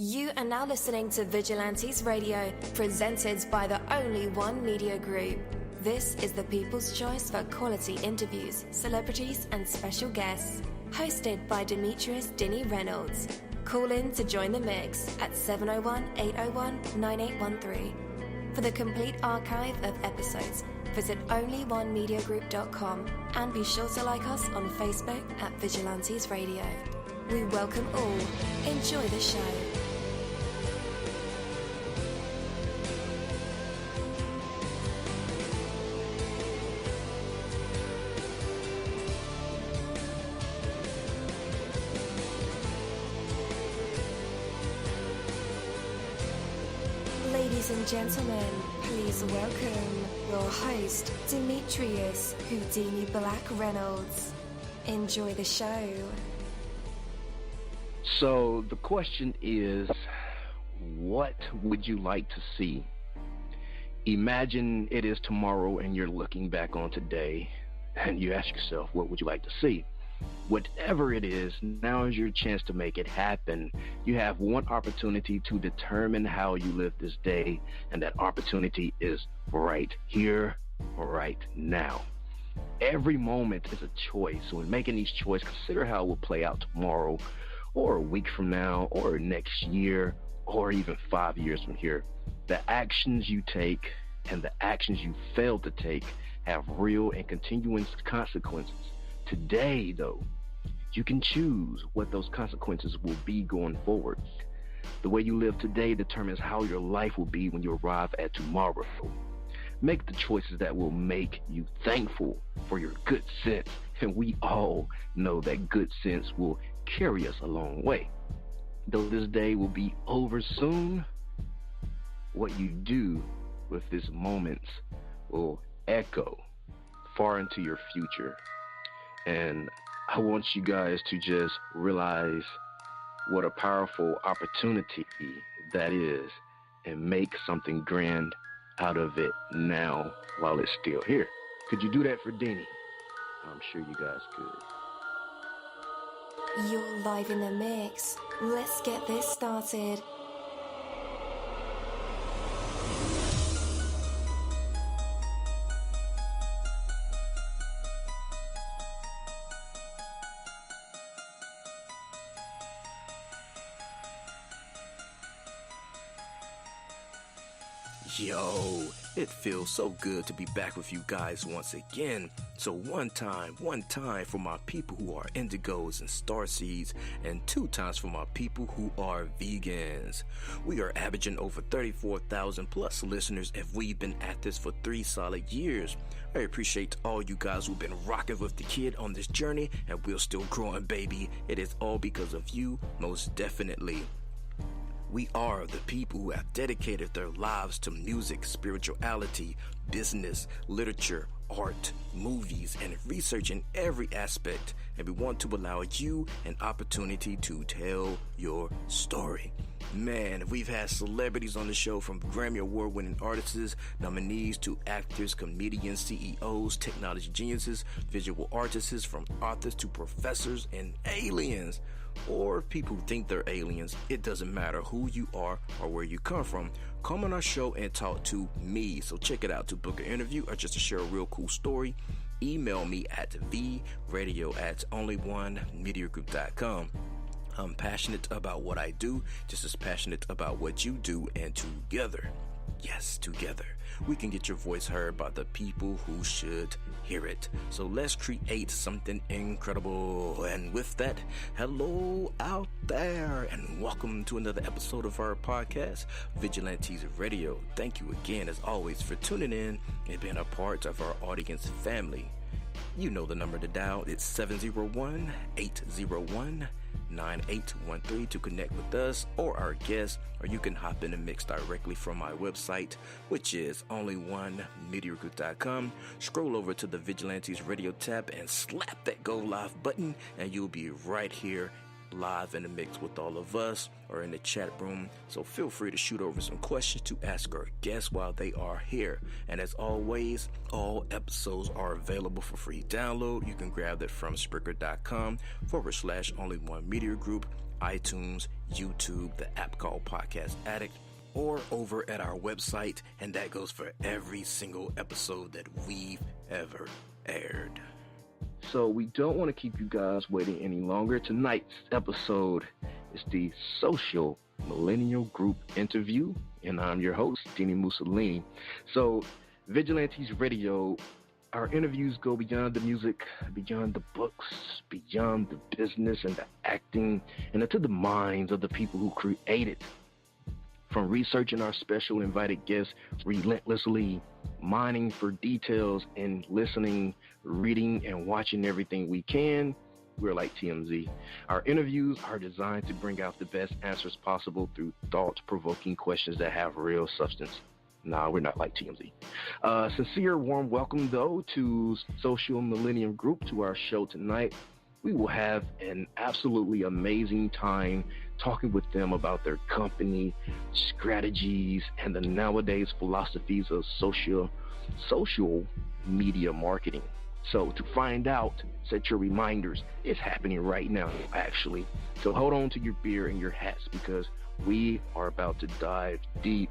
You are now listening to Vigilantes Radio, presented by the Only One Media Group. This is the people's choice for quality interviews, celebrities, and special guests. Hosted by Demetrius Dinny Reynolds. Call in to join the mix at 701-801-9813. For the complete archive of episodes, visit onlyonemediagroup.com and be sure to like us on Facebook at Vigilantes Radio. We welcome all. Enjoy the show. Ladies and gentlemen, please welcome your host, Demetrius Houdini Black Reynolds. Enjoy the show. So the question is, what would you like to see? Imagine it is tomorrow and you're looking back on today and you ask yourself, what would you like to see? Whatever it is, now is your chance to make it happen. You have one opportunity to determine how you live this day, and that opportunity is right here, right now. Every moment is a choice. So in making these choices, consider how it will play out tomorrow, or a week from now, or next year, or even 5 years from here. The actions you take and the actions you fail to take have real and continuing consequences. Today, though, you can choose what those consequences will be going forward. The way you live today determines how your life will be when you arrive at tomorrow. Make the choices that will make you thankful for your good sense, and we all know that good sense will carry us a long way. Though this day will be over soon, what you do with this moment will echo far into your future. And I want you guys to just realize what a powerful opportunity that is and make something grand out of it now while it's still here. Could you do that for Deanie? I'm sure you guys could. You're live in the mix. Let's get this started. Yo, it feels so good to be back with you guys once again. So one time for my people who are indigos and starseeds, and 2 times for my people who are vegans. We are averaging over 34,000 plus listeners, and we've been at this for 3 solid years. I appreciate all you guys who've been rocking with the kid on this journey, and we're still growing, baby. It is all because of you, most definitely. We are the people who have dedicated their lives to music, spirituality, business, literature, art, movies, and research in every aspect. And we want to allow you an opportunity to tell your story. Man, we've had celebrities on the show, from Grammy Award-winning artists, nominees, to actors, comedians, CEOs, technology geniuses, visual artists, from authors to professors, and aliens. Or people who think they're aliens. It doesn't matter who you are or where you come from. Come on our show and talk to me. So check it out. To book an interview or just to share a real cool story, email me at vradio@onlyonemediagroup.com. I'm passionate about what I do, just as passionate about what you do, and together, yes, together, we can get your voice heard by the people who should hear it. So let's create something incredible. And with that, hello out there, and welcome to another episode of our podcast, Vigilantes Radio. Thank you again, as always, for tuning in and being a part of our audience family. You know the number to dial. It's 701-801-9813 to connect with us or our guests, or you can hop in the mix directly from my website, which is onlyonemediagroup.com. Scroll over to the Vigilantes Radio tab and slap that go live button, and you'll be right here live in the mix with all of us, or in the chat room. So feel free to shoot over some questions to ask our guests while they are here. And as always, all episodes are available for free download. You can grab that from Spreaker.com/Only One Media Group, iTunes, YouTube, the app called Podcast Addict, or over at our website, and that goes for every single episode that we've ever aired. So we don't want to keep you guys waiting any longer. Tonight's episode is the Social Millennial Group interview, and I'm your host, Dini Mussolini. So Vigilantes Radio, our interviews go beyond the music, beyond the books, beyond the business and the acting, and into the minds of the people who create it. From researching our special invited guests relentlessly, mining for details, and listening, reading, and watching everything we can, we're like TMZ. Our interviews are designed to bring out the best answers possible through thought-provoking questions that have real substance. Nah, we're not like TMZ. Sincere warm welcome, though, to Social Millennium Group to our show tonight. We will have an absolutely amazing time talking with them about their company, strategies, and the nowadays philosophies of social media marketing. So to find out, set your reminders. It's happening right now, actually. So hold on to your beer and your hats because we are about to dive deep.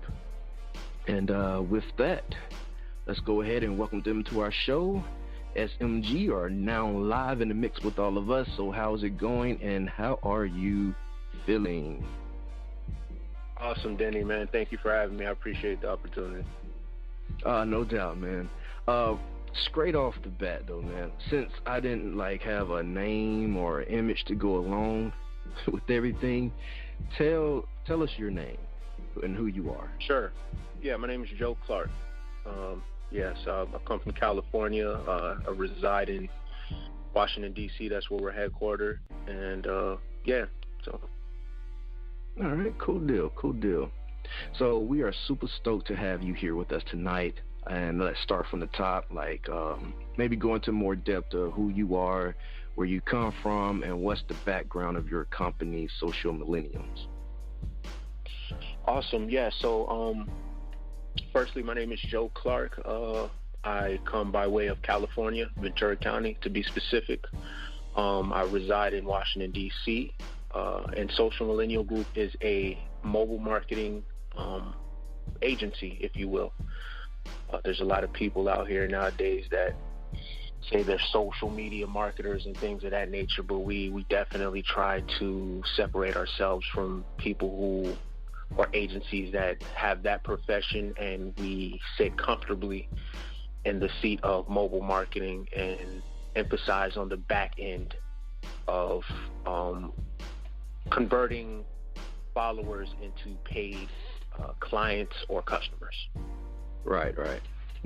And with that, let's go ahead and welcome them to our show. SMG are now live in the mix with all of us. So how's it going and how are you feeling? Awesome, Denny, man. Thank you for having me. I appreciate the opportunity. No doubt, man. Straight off the bat, though, man, since I didn't have a name or image to go along with everything, tell us your name and who you are. Sure. Yeah, my name is Joe Clark. So I come from California. I reside in Washington, D.C. That's where we're headquartered. And, so. All right, cool deal. So we are super stoked to have you here with us tonight. And let's start from the top, maybe go into more depth of who you are, where you come from, and what's the background of your company, Social Millennials. Awesome. Yeah, so firstly, my name is Joe Clark. I come by way of California, Ventura County, to be specific. I reside in Washington, D.C., and Social Millennial Group is a mobile marketing agency, if you will. There's a lot of people out here nowadays that say they're social media marketers and things of that nature, but we definitely try to separate ourselves from people who or agencies that have that profession, and we sit comfortably in the seat of mobile marketing and emphasize on the back end of converting followers into paid clients or customers. Right.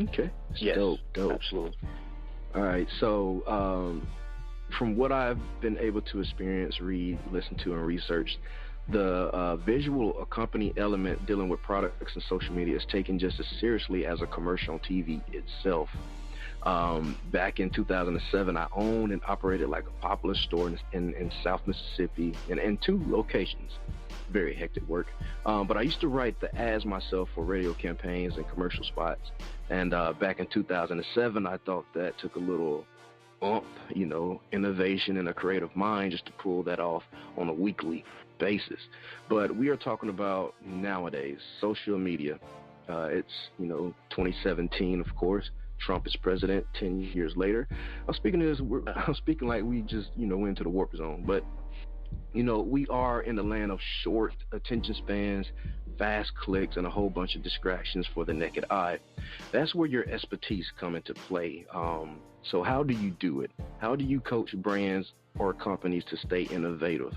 Okay. Yes, dope. Absolutely. All right. So, from what I've been able to experience, read, listen to, and research, the visual accompany element dealing with products and social media is taken just as seriously as a commercial on TV itself. Back in 2007, I owned and operated a popular store in South Mississippi in 2 locations. Very hectic work. But I used to write the ads myself for radio campaigns and commercial spots. And back in 2007, I thought that took a little innovation and a creative mind just to pull that off on a weekly basis. But we are talking about nowadays, social media. It's, 2017, of course. Trump is president 10 years later. I'm speaking like we just, went into the warp zone. But we are in the land of short attention spans, fast clicks, and a whole bunch of distractions for the naked eye. That's where your expertise come into play. So how do you do it? How do you coach brands or companies to stay innovative?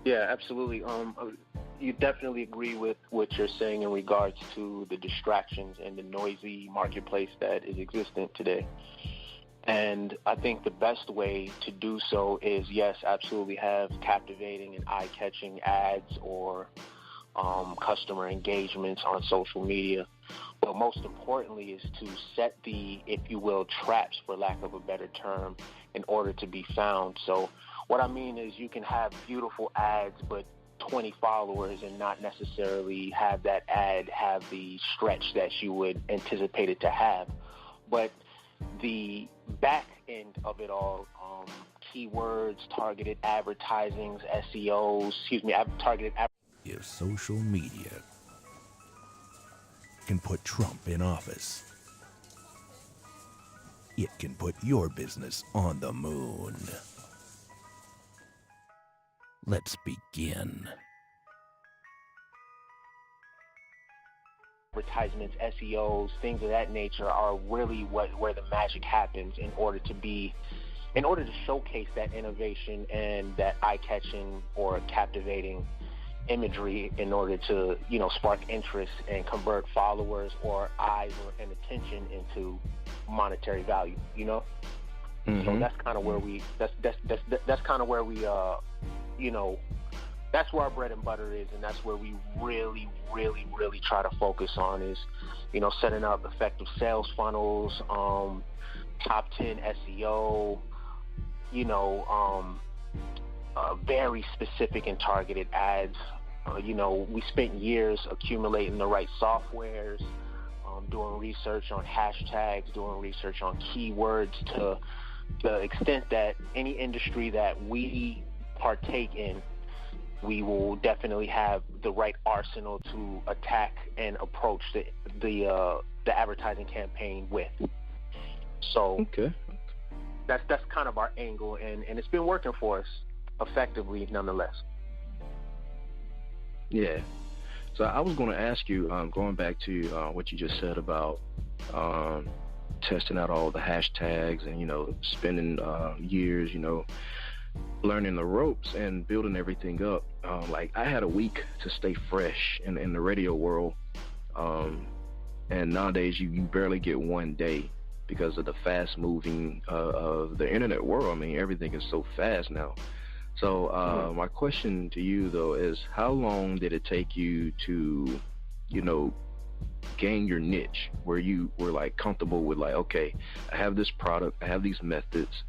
Yeah, absolutely. You definitely agree with what you're saying in regards to the distractions and the noisy marketplace that is existent today. And I think the best way to do so is, yes, absolutely have captivating and eye-catching ads or customer engagements on social media. But most importantly is to set the, if you will, traps, for lack of a better term, in order to be found. So what I mean is you can have beautiful ads, but 20 followers and not necessarily have that ad have the stretch that you would anticipate it to have. But the back end of it all keywords, targeted advertisings, SEOs, targeted If social media can put Trump in office, it can put your business on the moon. Let's begin. advertisements, SEOs, things of that nature are really where the magic happens in order to showcase that innovation and that eye-catching or captivating imagery in order to, spark interest and convert followers or eyes and attention into monetary value, Mm-hmm. So that's kind of where that's where our bread and butter is, and that's where we really, really, really try to focus on is, setting up effective sales funnels, top 10 SEO, very specific and targeted ads. We spent years accumulating the right softwares, doing research on hashtags, doing research on keywords to the extent that any industry that we partake in, we will definitely have the right arsenal to attack and approach the advertising campaign with. So okay, that's kind of our angle, and it's been working for us effectively nonetheless. Yeah. So I was going to ask you, going back to what you just said about testing out all the hashtags and, spending years, learning the ropes and building everything up. Like I had a week to stay fresh in the radio world. And nowadays you barely get one day because of the fast moving of the internet world. I mean, everything is so fast now. So my question to you though is, how long did it take you to, gain your niche where you were like comfortable with like, okay, I have this product, I have these methods,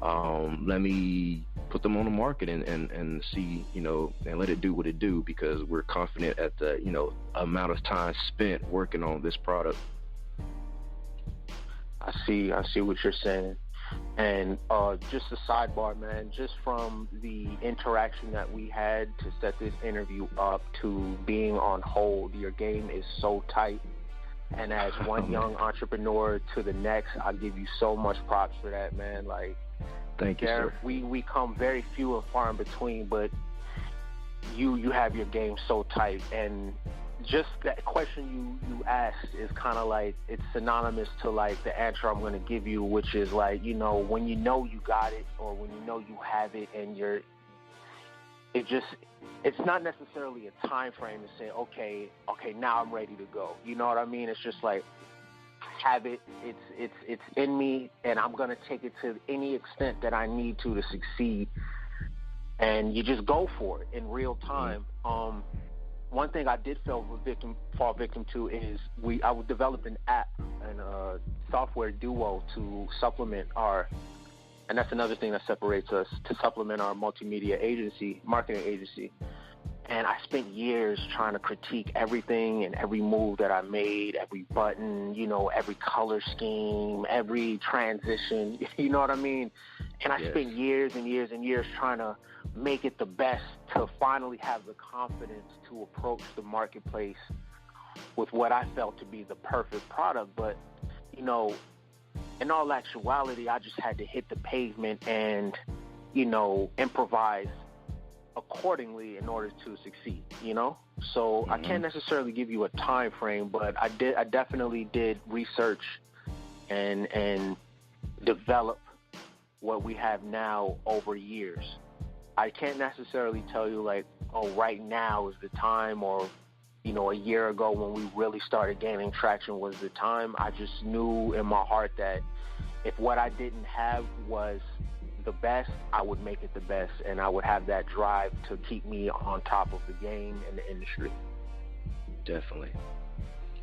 let me put them on the market and see, and let it do what it do, because we're confident at the, amount of time spent working on this product. I see what you're saying. And just a sidebar, man, just from the interaction that we had to set this interview up to being on hold, your game is so tight. And as one young entrepreneur to the next, I give you so much props for that, man. Like, thank you, sir. We come very few and far in between, but you have your game so tight. And just that question you asked is kind of like, it's synonymous to like the answer I'm going to give you, which is like, when you got it, or when you have it, and it's not necessarily a time frame to say, okay, now I'm ready to go. You know what I mean? It's just like, I have it, it's in me, and I'm going to take it to any extent that I need to succeed. And you just go for it in real time. One thing I did fall victim to is I would develop an app and a software duo to supplement and that's another thing that separates us, to supplement our multimedia marketing agency. And I spent years trying to critique everything and every move that I made, every button, every color scheme, every transition, you know what I mean? And I spent years and years and years trying to make it the best, to finally have the confidence to approach the marketplace with what I felt to be the perfect product. But, in all actuality, I just had to hit the pavement and, improvise accordingly in order to succeed, So I can't necessarily give you a time frame, but I definitely did research and develop what we have now over years. I can't necessarily tell you like, oh, right now is the time, or, a year ago when we really started gaining traction was the time. I just knew in my heart that if what I didn't have was the best, I would make it the best, and I would have that drive to keep me on top of the game and the industry. Definitely.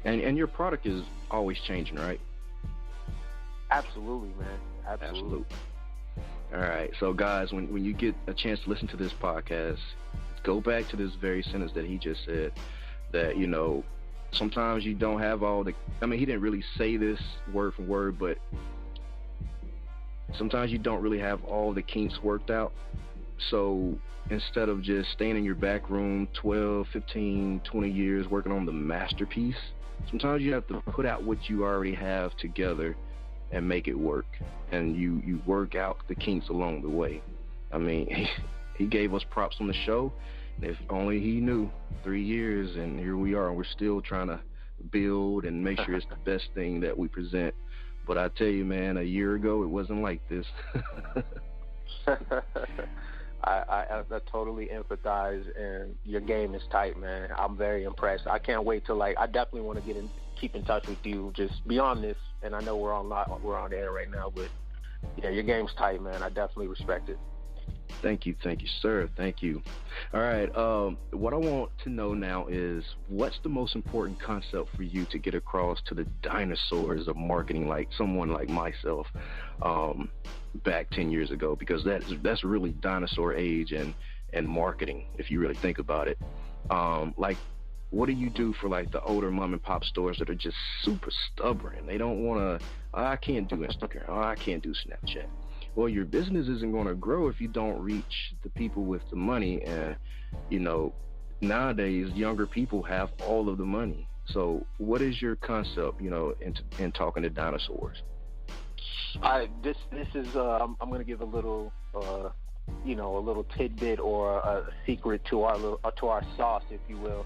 And your product is always changing, right? Absolutely, man. Absolutely. All right. So, guys, when you get a chance to listen to this podcast, go back to this very sentence that he just said, that, sometimes you don't have all the... I mean, he didn't really say this word for word, but sometimes you don't really have all the kinks worked out. So instead of just staying in your back room 12, 15, 20 years working on the masterpiece, sometimes you have to put out what you already have together and make it work. And you work out the kinks along the way. I mean, he gave us props on the show. If only he knew. 3 years, and here we are, and we're still trying to build and make sure it's the best thing that we present. But I tell you, man, a year ago, it wasn't like this. I totally empathize, and your game is tight, man. I'm very impressed. I can't wait to, I definitely want to keep in touch with you just beyond this. And I know we're on air right now, but yeah, your game's tight, man. I definitely respect it. Thank you, sir. Thank you. All right. What I want to know now is, what's the most important concept for you to get across to the dinosaurs of marketing, like someone like myself, back 10 years ago? Because that's really dinosaur age and marketing, if you really think about it. What do you do for the older mom and pop stores that are just super stubborn? They don't want to. I can't do Instagram. I can't do Snapchat. Well, your business isn't going to grow if you don't reach the people with the money. And, nowadays, younger people have all of the money. So what is your concept, in talking to dinosaurs? This is, I'm going to give a little, a little tidbit or a secret to our sauce, if you will.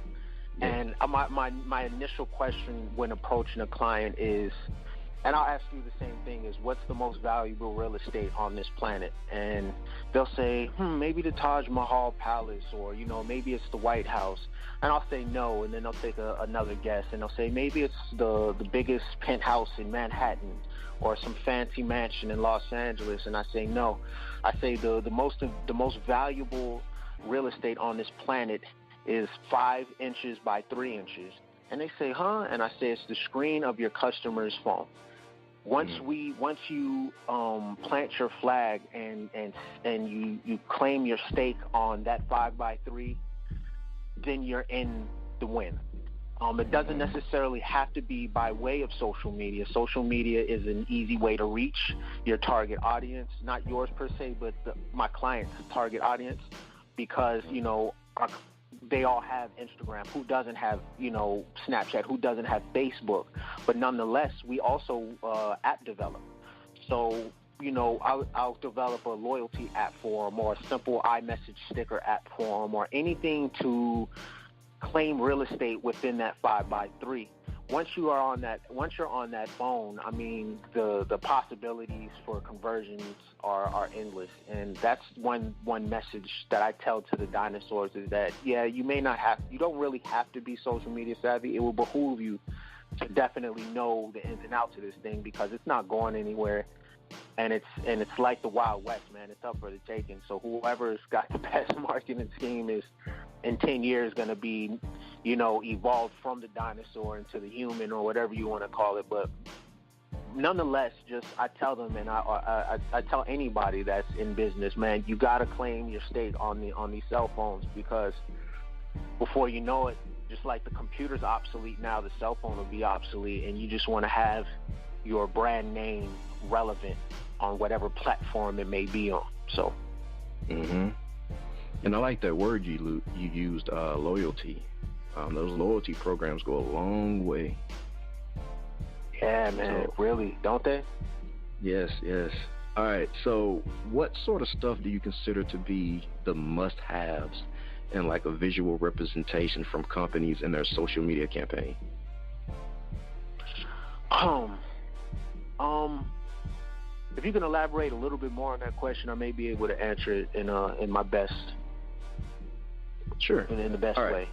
Yeah. And my initial question when approaching a client is, and I'll ask you the same thing, is what's the most valuable real estate on this planet? And they'll say, maybe the Taj Mahal Palace, or, maybe it's the White House. And I'll say no, and then they'll take another guess, and they'll say maybe it's the biggest penthouse in Manhattan, or some fancy mansion in Los Angeles. And I say no. I say the most valuable real estate on this planet is 5 inches by 3 inches. And they say, huh? And I say, it's the screen of your customer's phone. Once you plant your flag and you claim your stake on that 5 by 3, then you're in the win. It doesn't necessarily have to be by way of social media. Social media is an easy way to reach your target audience, not yours per se, but my client's target audience, because they all have Instagram. Who doesn't have, Snapchat? Who doesn't have Facebook? But nonetheless, we also app develop. So, I'll develop a loyalty app for them, or a simple iMessage sticker app for them, or anything to claim real estate within that 5 by 3. Once you're on that phone, I mean, the possibilities for conversions are endless. And that's one message that I tell to the dinosaurs, is that, yeah, you don't really have to be social media savvy. It will behoove you to definitely know the ins and outs of this thing, because it's not going anywhere. And it's like the Wild West, man. It's up for the taking. So whoever's got the best marketing scheme is, in 10 years, going to be, evolved from the dinosaur into the human, or whatever you want to call it. But nonetheless, I tell them, and I tell anybody that's in business, man, you got to claim your stake on these cell phones, because before you know it, just like the computer's obsolete now, the cell phone will be obsolete, and you just want to have your brand name relevant on whatever platform it may be on. So. Mm-hmm. And I like that word you used, loyalty. Those loyalty programs go a long way. Yeah, man, really, don't they? Yes. All right, so what sort of stuff do you consider to be the must-haves in a visual representation from companies in their social media campaign? If you can elaborate a little bit more on that question, I may be able to answer it in my best. Sure. In the best way.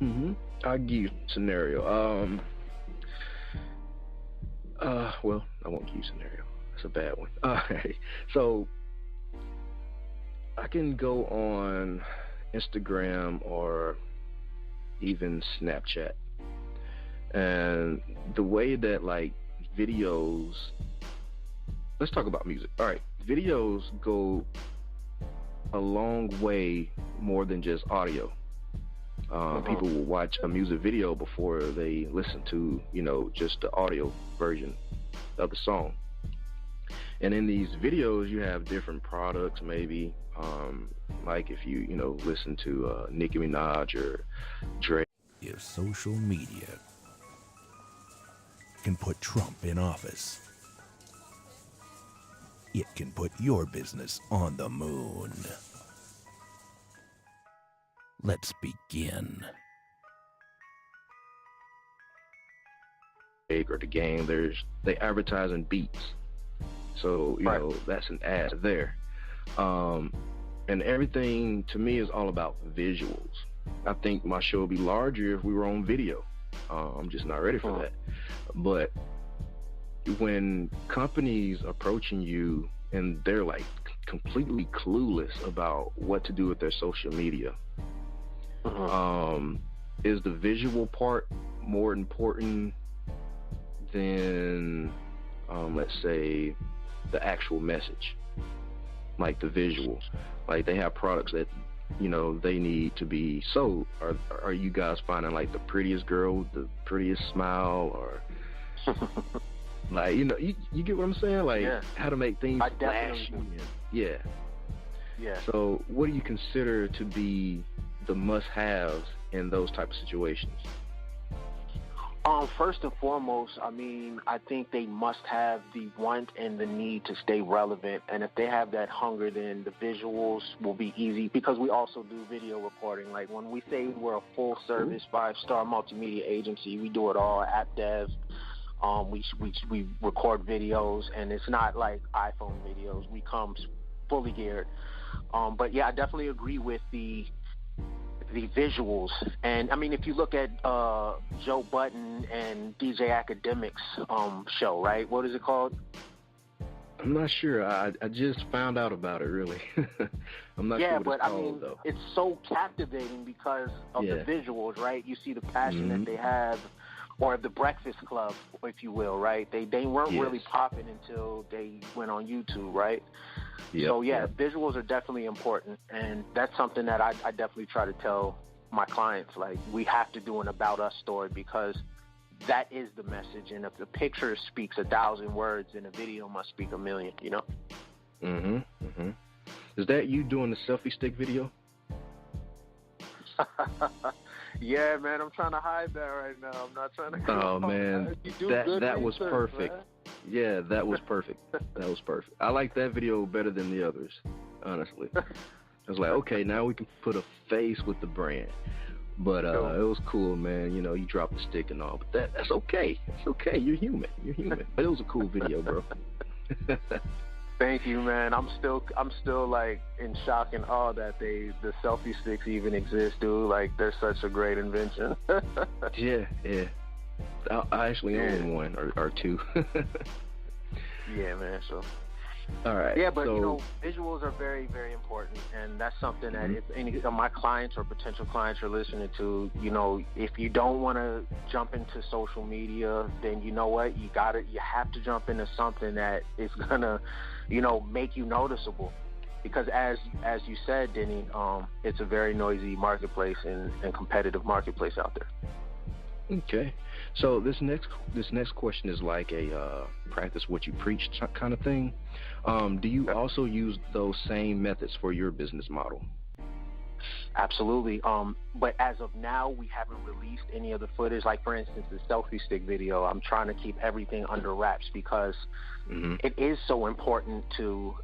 Mm-hmm. I'll give you a scenario. Well, I won't give you a scenario. That's a bad one. All right. So I can go on Instagram or even Snapchat, and the way that videos, let's talk about music. All right, videos go a long way more than just audio. People will watch a music video before they listen to, just the audio version of the song. And in these videos, you have different products, maybe, like if you listen to Nicki Minaj or Drake. If social media can put Trump in office, it can put your business on the moon. Let's begin. Or the game, they advertise in beats, so you know that's an ad there, and everything to me is all about visuals. I think my show would be larger if we were on video. I'm just not ready for that. But when companies approaching you and they're like completely clueless about what to do with their social media, is the visual part more important than let's say the actual message, like the visual? Like they have products that they need to be sold. Are you guys finding like the prettiest girl with the prettiest smile, or like you get what I'm saying, like how to make things flashy? Yeah. So what do you consider to be the must-haves in those type of situations? First and foremost, I mean, I think they must have the want and the need to stay relevant. And if they have that hunger, then the visuals will be easy, because we also do video recording. Like when we say we're a full-service 5-star multimedia agency, we do it all, app dev. We record videos, and it's not like iPhone videos. We come fully geared. But yeah, I definitely agree with the visuals. And I mean, if you look at Joe Budden and DJ Academic's show, right? What is it called? I'm not sure. I just found out about it, really. I'm not sure what it's called, I mean, though. It's so captivating because of the visuals, right? You see the passion that they have, or the Breakfast Club, if you will, right? They weren't really popping until they went on YouTube, right? So visuals are definitely important, and that's something that I definitely try to tell my clients. Like, we have to do an about us story, because that is the message. And if the picture speaks 1,000 words, then a video must speak 1,000,000. Is that you doing the selfie stick video? Yeah, man, I'm trying to hide that right now. I'm not trying to. Oh man, that was perfect. Man. Yeah, that was perfect. That was perfect. I like that video better than the others, honestly. I was like, okay, now we can put a face with the brand. But it was cool, man. You dropped the stick and all, but that's okay. It's okay. You're human. But it was a cool video, bro. Thank you, man. I'm still like in shock and awe that the selfie sticks even exist, dude. Like, they're such a great invention. Yeah. I actually own one or two. Yeah, man. So. All right. Yeah, but visuals are very, very important, and that's something that if any of my clients or potential clients are listening to, if you don't want to jump into social media, then you know what, you have to jump into something that is gonna, make you noticeable, because as you said, Denny, it's a very noisy marketplace and competitive marketplace out there. Okay. So this next question is like a practice what you preach kind of thing. Do you also use those same methods for your business model? Absolutely. But as of now, we haven't released any of the footage. Like, for instance, the selfie stick video, I'm trying to keep everything under wraps, because it is so important to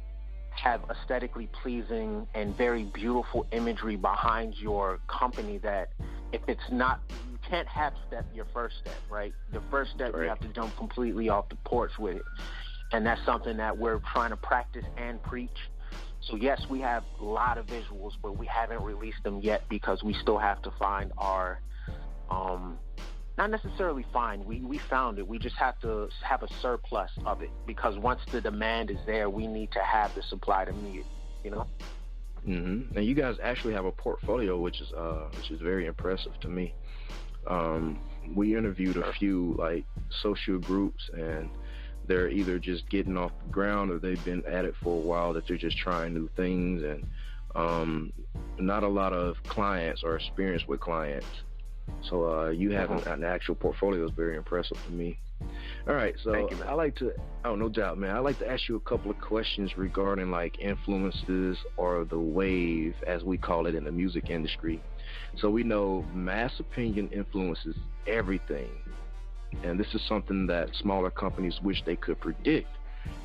have aesthetically pleasing and very beautiful imagery behind your company, that if it's not, you can't half step your first step, right? The first step, you have to jump completely off the porch with it. And that's something that we're trying to practice and preach. So yes, we have a lot of visuals, but we haven't released them yet, because we still have to find our, not necessarily find, we found it. We just have to have a surplus of it, because once the demand is there, we need to have the supply to meet it, And you guys actually have a portfolio, which is very impressive to me. We interviewed a few like social groups, and they're either just getting off the ground, or they've been at it for a while, that they're just trying new things, and not a lot of clients or experience with clients. So you having an actual portfolio is very impressive to me. All right, so Thank you, man. no doubt, man. I like to ask you a couple of questions regarding like influences or the wave, as we call it in the music industry. So we know mass opinion influences everything. And this is something that smaller companies wish they could predict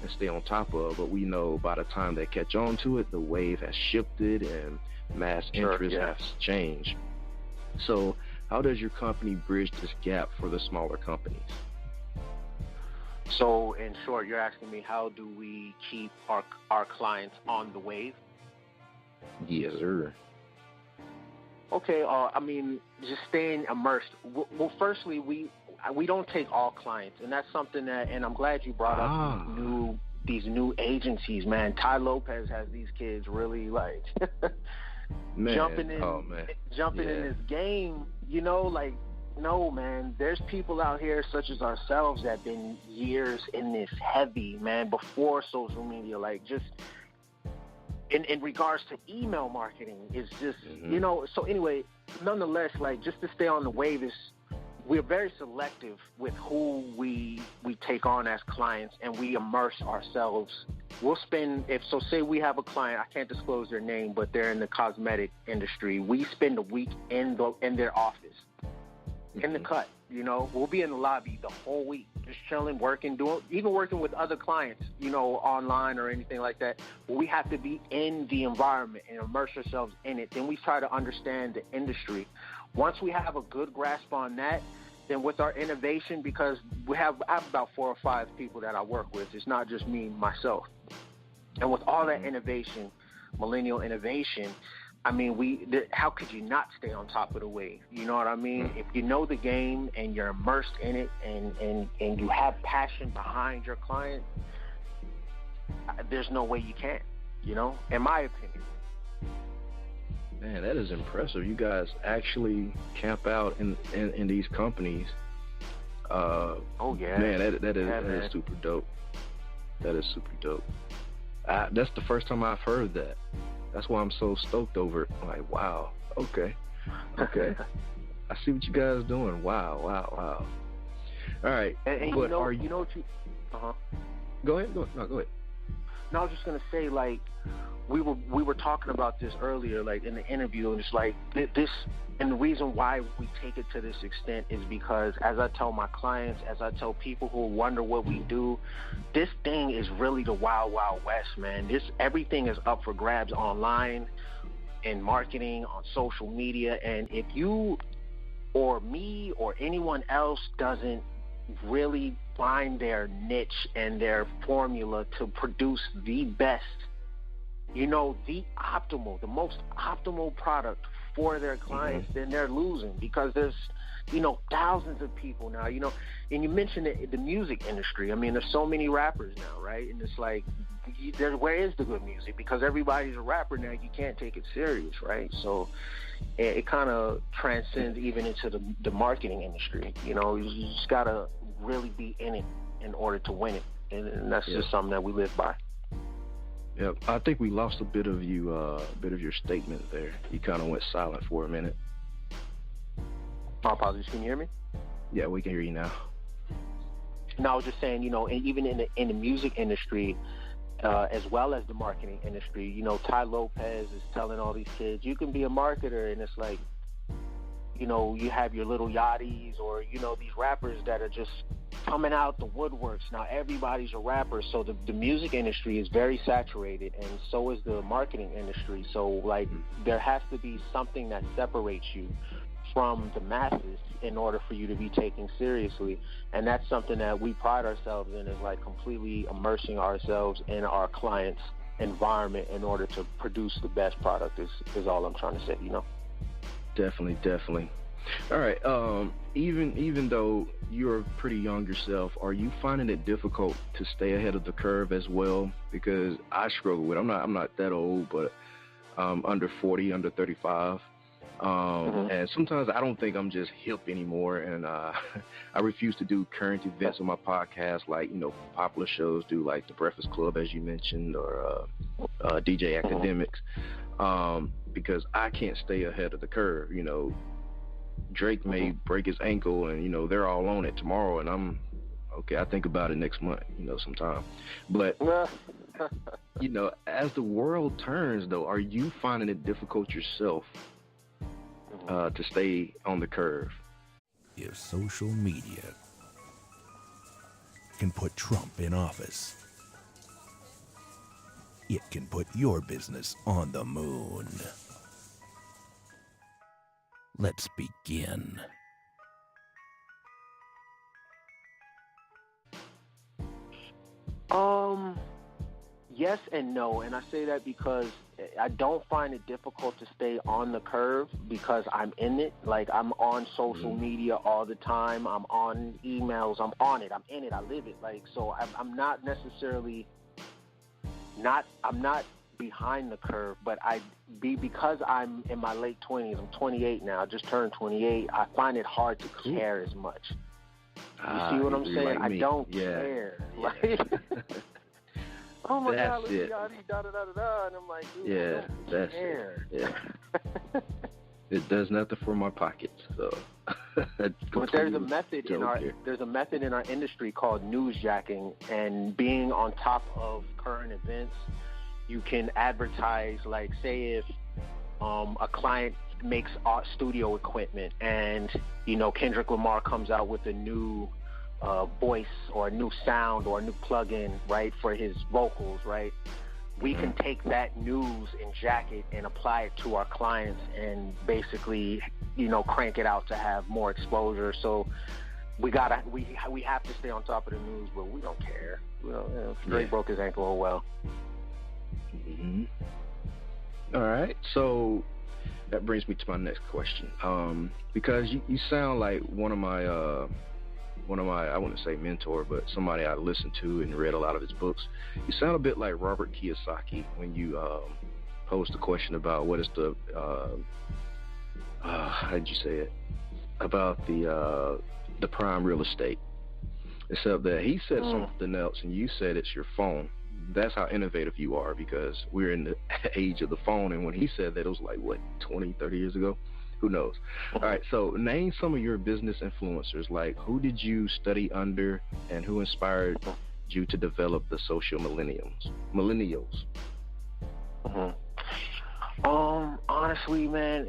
and stay on top of. But we know by the time they catch on to it, the wave has shifted and mass interest has changed. So how does your company bridge this gap for the smaller companies? So, in short, you're asking me how do we keep our clients on the wave? Yes, sir. Okay, I mean, just staying immersed. Well, firstly, we don't take all clients, and that's something that, and I'm glad you brought up these new agencies, man. Ty Lopez has these kids really like jumping in this game, you know, like, no, man, there's people out here such as ourselves that have been years in this heavy, man, before social media, like just in regards to email marketing, it's just, you know, so anyway, nonetheless, like just to stay on the wave is we're very selective with who we take on as clients, and we immerse ourselves. We'll spend, say we have a client, I can't disclose their name, but they're in the cosmetic industry. We spend a week in their office, in the cut, you know. We'll be in the lobby the whole week, just chilling, working, even working with other clients, you know, online or anything like that. But we have to be in the environment and immerse ourselves in it. Then we try to understand the industry. Once we have a good grasp on that, then with our innovation, because I have about 4 or 5 people that I work with. It's not just me, myself. And with all that innovation, millennial innovation, I mean, how could you not stay on top of the wave? You know what I mean? If you know the game and you're immersed in it and you have passion behind your client, there's no way you can't, you know, in my opinion. Man, that is impressive. You guys actually camp out in these companies. Oh, yeah. Man, that is super dope. That is super dope. That's the first time I've heard that. That's why I'm so stoked over it. I'm like, wow, okay. I see what you guys are doing. Wow. All right. And but you know what you... Go ahead. No, go ahead. No, I was just going to say, like, we were talking about this earlier, like, in the interview, and it's like, this... And the reason why we take it to this extent is because, as I tell my clients, as I tell people who wonder what we do, this thing is really the wild, wild west, man. Everything is up for grabs online, in marketing, on social media. And if you or me or anyone else doesn't really find their niche and their formula to produce the best, you know, the most optimal product for their clients, then they're losing, because there's, you know, thousands of people now, you know. And you mentioned the music industry. I mean, there's so many rappers now, right? And it's like, where is the good music? Because everybody's a rapper now. You can't take it serious, right? So it kind of transcends even into the marketing industry. You know, you just got to really be in it in order to win it. And that's just something that we live by. Yeah, I think we lost a bit of your statement there. You kind of went silent for a minute. My apologies. Can you hear me? Yeah, we can hear you now. No, I was just saying, you know, and even in the music industry, as well as the marketing industry, you know, Ty Lopez is telling all these kids, you can be a marketer, and it's like, you know, you have your little Yachties, or, you know, these rappers that are just coming out the woodworks. Now everybody's a rapper, so the music industry is very saturated, and so is the marketing industry. So, like, there has to be something that separates you from the masses in order for you to be taken seriously. And that's something that we pride ourselves in, is like completely immersing ourselves in our clients' environment in order to produce the best product is all I'm trying to say, you know. Definitely. All right. Even though you're pretty young yourself, are you finding it difficult to stay ahead of the curve as well? Because I struggle with. I'm not that old, but under 40, under 35, and sometimes I don't think I'm just hip anymore, and I refuse to do current events on my podcast, like, you know, popular shows do, like The Breakfast Club, as you mentioned, or DJ Academics, because I can't stay ahead of the curve. You know, Drake may break his ankle, and, you know, they're all on it tomorrow, and I'm Okay, I think about it next month, sometime. But, as the world turns, though, are you finding it difficult yourself to stay on the curve? If social media can put Trump in office, it can put your business on the moon. Let's begin. Yes and no, and I say that because I don't find it difficult to stay on the curve because I'm in it. Like, I'm on social media all the time. I'm on emails. I'm on it. I'm in it. I live it. Like, so I'm not necessarily I'm not behind the curve, but because I'm in my late 20s. I'm 28 now. I just turned 28. I find it hard to care as much. You see what I'm saying? Like I don't care. Yeah. Like, oh my That's God, look it. at da-da-da-da-da, and I'm like, dude, I don't care. Yeah. It does nothing for my pockets, so. But there's a method in our industry called newsjacking, and being on top of current events, you can advertise, like, say if a client makes art studio equipment and, Kendrick Lamar comes out with a new voice or a new sound or a new plug-in, right, for his vocals, right? We can take that news and jack it and apply it to our clients and basically, crank it out to have more exposure. So we have to stay on top of the news, but we don't care. Drake broke his ankle, oh well. Mm-hmm. All right, so that brings me to my next question. Because you sound like one of my, I wouldn't say mentor, but somebody I listened to and read a lot of his books. You sound a bit like Robert Kiyosaki when you posed the question about what is the, how did you say it? About the prime real estate. Except that he said something else and you said it's your phone. That's how innovative you are, because we're in the age of the phone. And when he said that, it was like, what, 20, 30 years ago? Who knows? All right, so name some of your business influencers. Like, who did you study under and who inspired you to develop the social millennials? Honestly, man,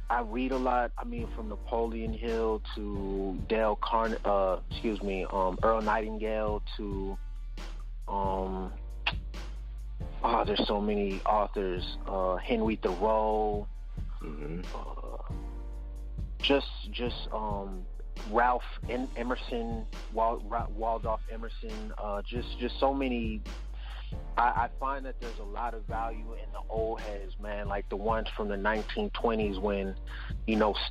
I read a lot. I mean, from Napoleon Hill to Earl Nightingale to, there's so many authors. Henry Thoreau. Just Ralph Emerson, Waldorf Emerson. Just so many. I find that there's a lot of value in the old heads, man, like the ones from the 1920s when,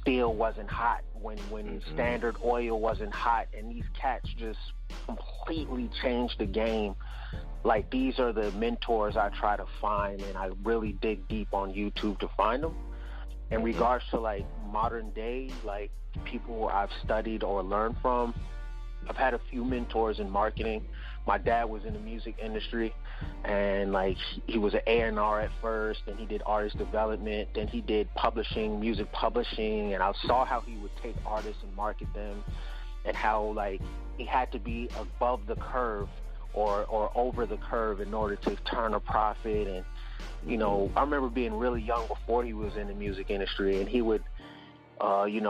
steel wasn't hot, when Standard Oil wasn't hot, and these cats just completely changed the game. Like, these are the mentors I try to find, and I really dig deep on YouTube to find them. In regards to, like, modern day, like, people I've studied or learned from, I've had a few mentors in marketing. My dad was in the music industry, and, like, he was an A&R at first, and he did artist development, then he did music publishing, and I saw how he would take artists and market them, and how, like, he had to be above the curve or over the curve in order to turn a profit. And I remember being really young before he was in the music industry, and he would he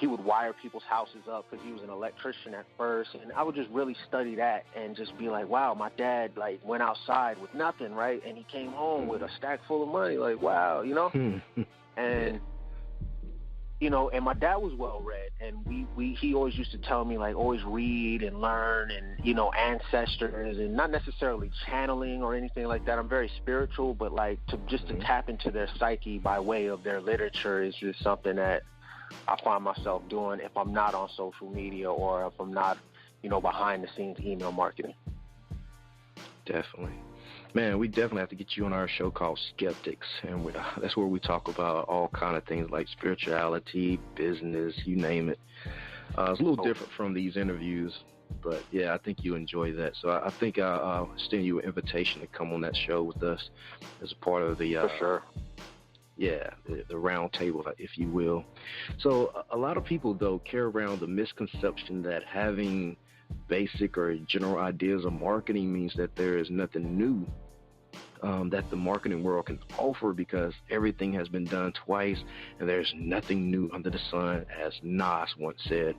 would wire people's houses up because he was an electrician at first, and I would just really study that and just be like, wow, my dad, like, went outside with nothing, right, and he came home with a stack full of money, like, wow, and and my dad was well read, and he always used to tell me, like, always read and learn, and ancestors, and not necessarily channeling or anything like that. I'm very spiritual, but, like, to tap into their psyche by way of their literature is just something that I find myself doing if I'm not on social media or if I'm not behind the scenes email marketing. Definitely. Man, we definitely have to get you on our show called Skeptics, and that's where we talk about all kind of things like spirituality, business, you name it. It's a little different from these interviews, but yeah, I think you enjoy that. So I think I'll extend you an invitation to come on that show with us as a part of the for sure. Yeah, the round table, if you will. So a lot of people, though, carry around the misconception that having basic or general ideas of marketing means that there is nothing new that the marketing world can offer, because everything has been done twice and there's nothing new under the sun, as Nas once said.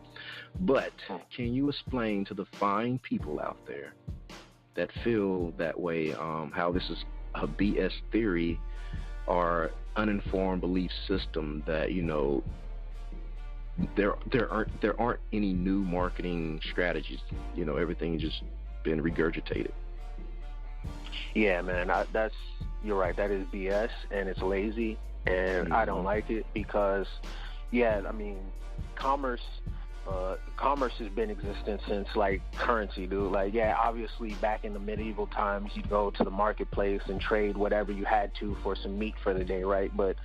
But can you explain to the fine people out there that feel that way, how this is a BS theory or uninformed belief system, that, you know, there aren't any new marketing strategies, you know, everything's just been regurgitated? Yeah, man, you're right. That is BS, and it's lazy, and I don't like it because, yeah, I mean, commerce has been existent since, like, currency, dude. Like, yeah, obviously back in the medieval times, you'd go to the marketplace and trade whatever you had to for some meat for the day, right? But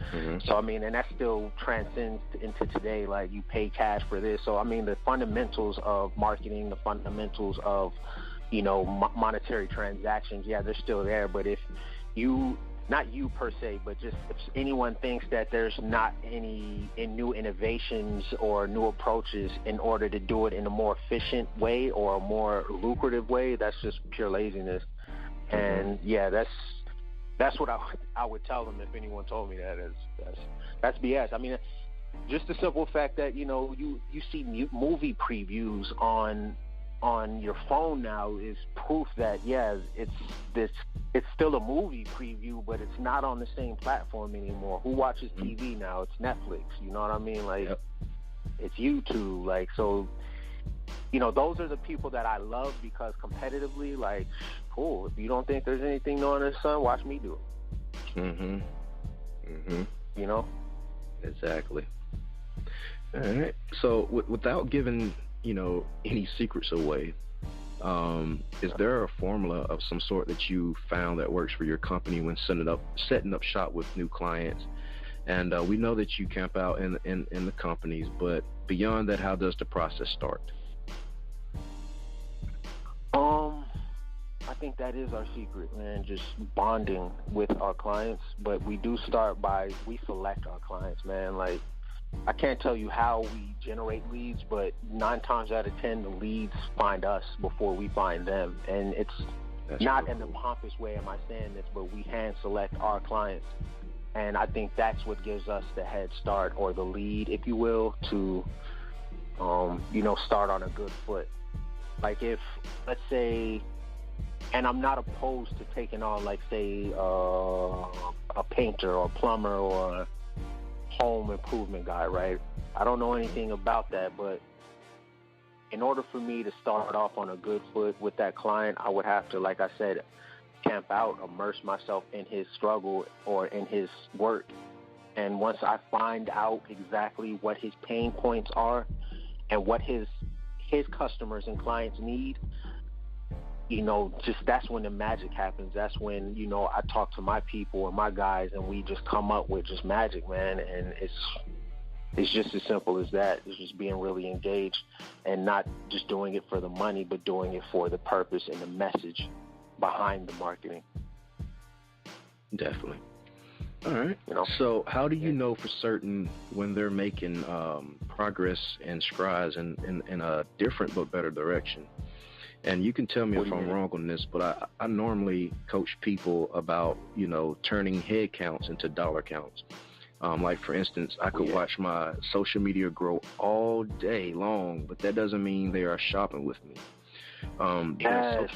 so, I mean, and that still transcends into today. Like, you pay cash for this. So, I mean, the fundamentals of marketing, the fundamentals of, you know, monetary transactions, yeah, they're still there. But if you, not you per se, but just if anyone thinks that there's not any new innovations or new approaches in order to do it in a more efficient way or a more lucrative way, that's just pure laziness. And yeah, that's what I would tell them if anyone told me that. That's BS. I mean, just the simple fact that, you know, you see movie previews on your phone now is proof that, yeah, it's still a movie preview, but it's not on the same platform anymore. Who watches TV now? It's Netflix. You know what I mean? Like, It's YouTube. Like, so, you know, those are the people that I love, because competitively, like, cool. If you don't think there's anything new under the sun, watch me do it. You know? Exactly. All right. So without giving, you know, any secrets away, is there a formula of some sort that you found that works for your company when setting up shop with new clients? And we know that you camp out in the companies, but beyond that, how does the process start? I think that is our secret, man, just bonding with our clients. But we do start by, we select our clients, man. Like, I can't tell you how we generate leads, but 9 times out of 10, the leads find us before we find them. And that's not in the pompous way am I saying this, but we hand select our clients. And I think that's what gives us the head start, or the lead, if you will, to, you know, start on a good foot. Like, if, let's say, and I'm not opposed to taking on, like, say, a painter or a plumber or a home improvement guy, right? I don't know anything about that, but in order for me to start off on a good foot with that client, I would have to, like I said, camp out, immerse myself in his struggle or in his work. And once I find out exactly what his pain points are and what his customers and clients need, you know, just that's when the magic happens. That's when, you know, I talk to my people and my guys, and we just come up with just magic, man. And it's just as simple as that. It's just being really engaged and not just doing it for the money, but doing it for the purpose and the message behind the marketing. Definitely. All right. You know? So how do you know for certain when they're making progress and strides in a different but better direction? And you can tell me if I'm wrong on this, but I normally coach people about, you know, turning head counts into dollar counts. Like, for instance, I could watch my social media grow all day long, but that doesn't mean they are shopping with me. Yes.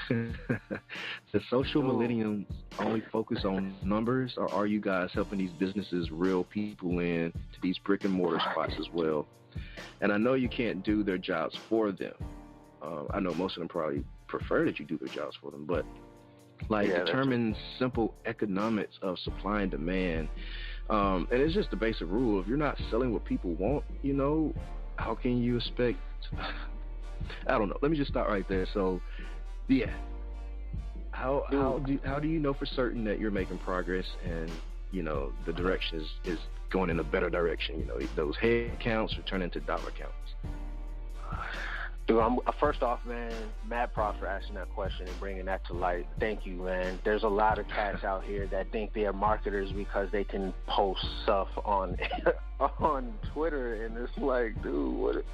The social millennials only focus on numbers, or are you guys helping these businesses reel people in to these brick and mortar spots as well? And I know you can't do their jobs for them. I know most of them probably prefer that you do their jobs for them, but like, determine simple economics of supply and demand. And it's just the basic rule. If you're not selling what people want, you know, how can you expect? I don't know. Let me just start right there. So, yeah. How do you know for certain that you're making progress and, you know, the direction is going in a better direction? You know, those head counts are turning into dollar counts. Dude, first off, man, mad props for asking that question and bringing that to light. Thank you, man. There's a lot of cats out here that think they are marketers because they can post stuff on on Twitter, and it's like, dude, what?